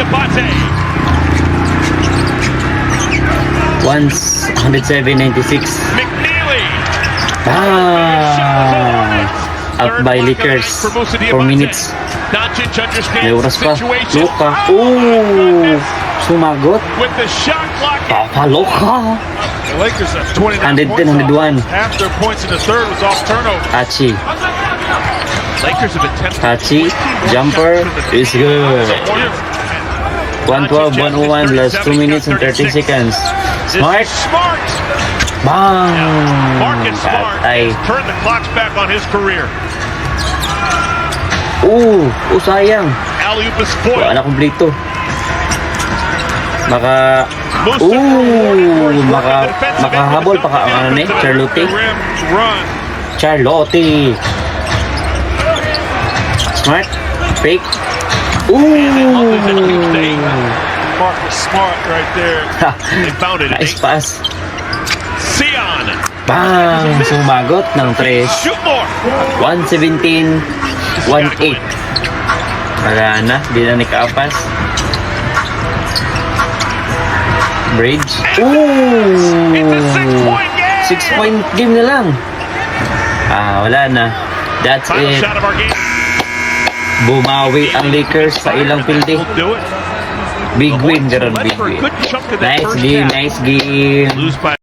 Abate. Once 107.96. McNeely. Up by Lakers. 4 minutes. Doncic May understands oras the pa. situation. Luka. Sumagot. With the shot clock. Luka. The Lakers have 29 110, 101. Half their points in the third was off turnover. Hachi. Lakers have attempted Hachi. 21 Jumper shots from the is good. 112, 101 plus 2 minutes and 30 seconds. Smart. Smart. Bang! Marcus Smart Patay. has turned the clocks back on his career. Sayang. Alley-oop is Wala spoiled. na kumplito. Makahabol pa ka ang Charlotte. Rim run. Charlotte. Smart. Fake. Marcus Smart right there. They found it. Nice pass. Sion. Bang! Sumagot ng 3. Shoot more. 117, 1-8. Wala na. Di na nakaapas. Bridge. It's a 6-point game. 6-point game na lang. Wala na. That's Final it. shot of our game. Bumawi ang Lakers sa ilang pildi. We'll do it. Big win karon, Led big for a win. good chunk of that Nice first game, half. nice game. Lose by